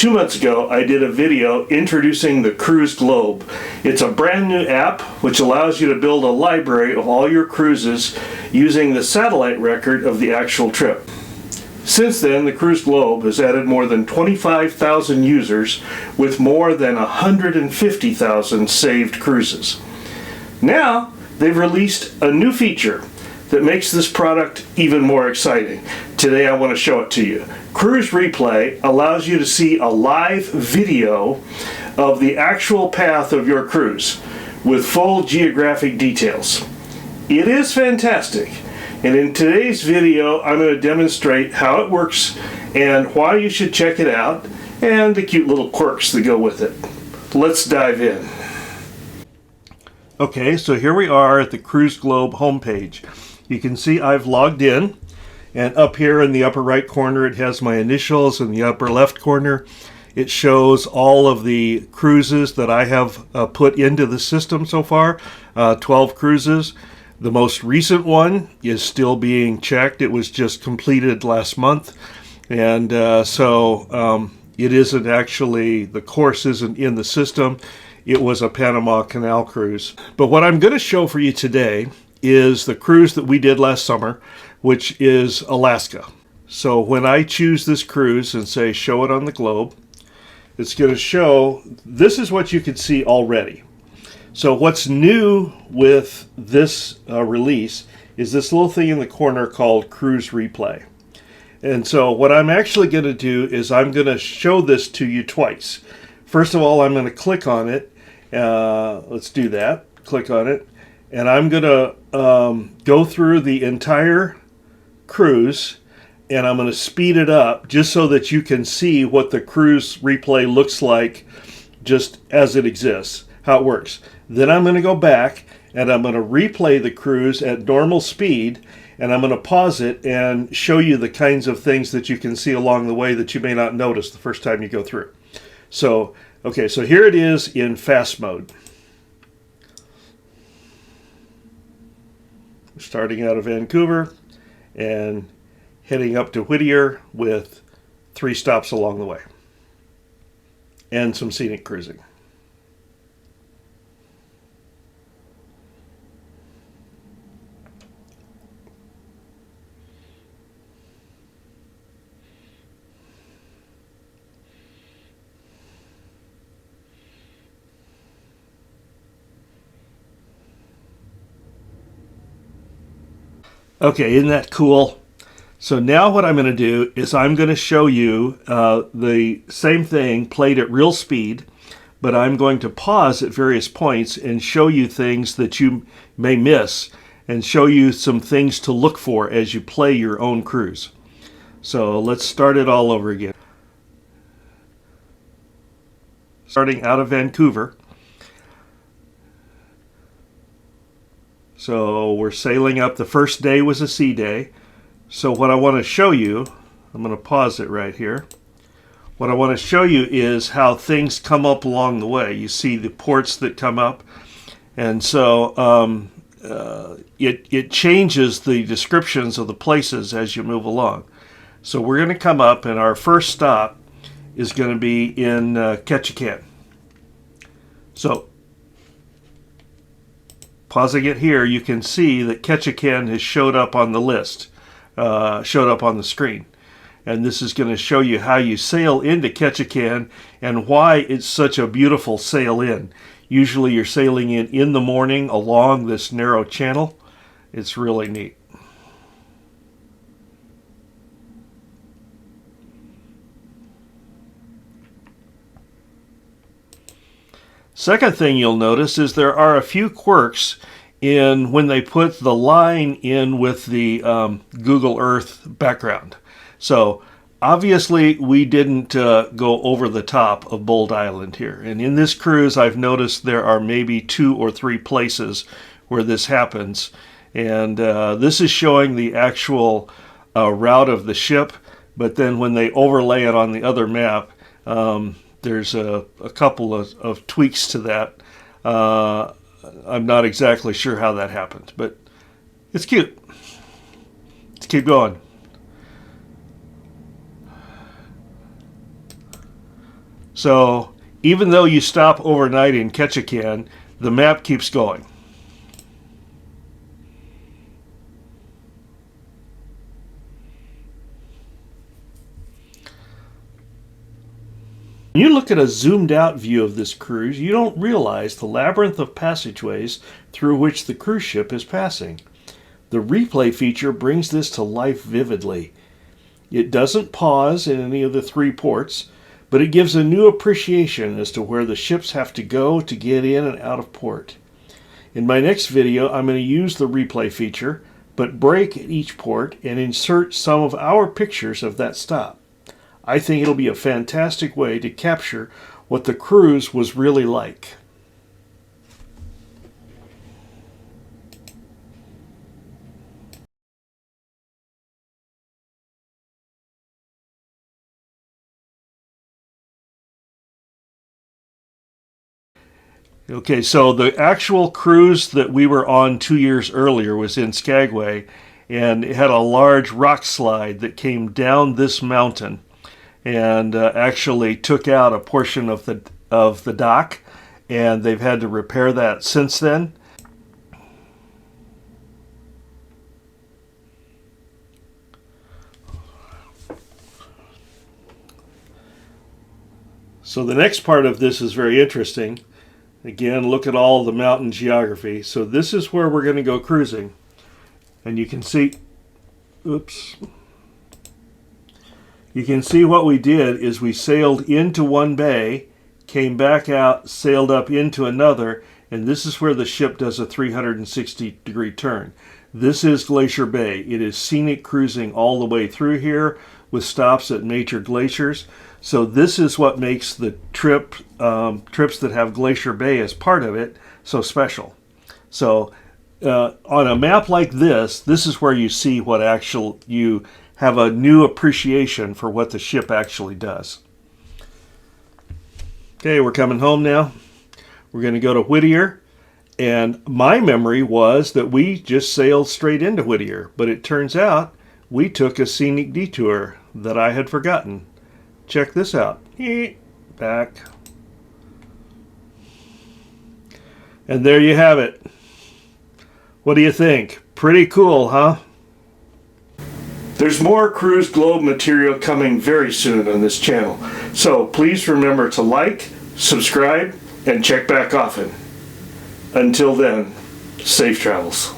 2 months ago, I did a video introducing the Cruise Globe. It's a brand new app which allows you to build a library of all your cruises using the satellite record of the actual trip. Since then, the Cruise Globe has added more than 25,000 users with more than 150,000 saved cruises. Now, they've released a new feature that makes this product even more exciting. Today I want to show it to you. Cruise Replay allows you to see a live video of the actual path of your cruise with full geographic details. It is fantastic, and in today's video I'm going to demonstrate how it works and why you should check it out and the cute little quirks that go with it. Let's dive in. Okay, so here we are at the Cruise Globe homepage. You can see I've logged in, and up here in the upper right corner it has my initials. In the upper left corner it shows all of the cruises that I have put into the system so far, 12 cruises. The most recent one is still being checked. It was just completed last month, and so it isn't actually, the course isn't in the system. It was a Panama Canal cruise. But what I'm going to show for you today is the cruise that we did last summer, which is Alaska. So when I choose this cruise and say show it on the globe, it's going to show, this is what you can see already. So what's new with this release is this little thing in the corner called Cruise Replay. And so what I'm actually going to do is I'm going to show this to you twice. First of all, I'm going to click on it. Let's do that. Click on it. And I'm going to go through the entire cruise, and I'm going to speed it up just so that you can see what the Cruise Replay looks like just as it exists, how it works. Then I'm going to go back and I'm going to replay the cruise at normal speed, and I'm going to pause it and show you the kinds of things that you can see along the way that you may not notice the first time you go through. So, okay, so here it is in fast mode. Starting out of Vancouver and heading up to Whittier with 3 stops along the way and some scenic cruising. Okay, isn't that cool? So now what I'm going to do is I'm going to show you the same thing played at real speed, but I'm going to pause at various points and show you things that you may miss and show you some things to look for as you play your own cruise. So let's start it all over again. Starting out of Vancouver. So we're sailing up. The first day was a sea day. So what I want to show you, I'm going to pause it right here. What I want to show you is how things come up along the way. You see the ports that come up. And so it changes the descriptions of the places as you move along. So we're going to come up, and our first stop is going to be in Ketchikan. So pausing it here, you can see that Ketchikan has showed up on the list, showed up on the screen. And this is going to show you how you sail into Ketchikan and why it's such a beautiful sail in. Usually you're sailing in the morning along this narrow channel. It's really neat. Second thing you'll notice is there are a few quirks in when they put the line in with the Google Earth background. So obviously we didn't go over the top of Bold Island here. And in this cruise I've noticed there are maybe 2 or 3 places where this happens. And this is showing the actual route of the ship, but then when they overlay it on the other map, there's a couple of tweaks to that. I'm not exactly sure how that happened, but it's cute. Let's keep going. So even though you stop overnight in Ketchikan, the map keeps going. When you look at a zoomed out view of this cruise, you don't realize the labyrinth of passageways through which the cruise ship is passing. The replay feature brings this to life vividly. It doesn't pause in any of the 3 ports, but it gives a new appreciation as to where the ships have to go to get in and out of port. In my next video, I'm going to use the replay feature, but break at each port and insert some of our pictures of that stop. I think it'll be a fantastic way to capture what the cruise was really like. Okay, so the actual cruise that we were on 2 years earlier was in Skagway, and it had a large rock slide that came down this mountain and actually took out a portion of the dock, and they've had to repair that since then. So the next part of this is very interesting. Again, look at all the mountain geography. So this is where we're going to go cruising. And you can see, oops. You can see what we did is we sailed into one bay, came back out, sailed up into another, and this is where the ship does a 360-degree turn. This is Glacier Bay. It is scenic cruising all the way through here with stops at major glaciers. So this is what makes the trips that have Glacier Bay as part of it so special. So on a map like this is where you see what you have a new appreciation for what the ship actually does. Okay, we're coming home now. We're going to go to Whittier, and my memory was that we just sailed straight into Whittier, but it turns out we took a scenic detour that I had forgotten. Check this out. Back. And there you have it. What do you think? Pretty cool, huh? There's more Cruise Globe material coming very soon on this channel, so please remember to like, subscribe, and check back often. Until then, safe travels.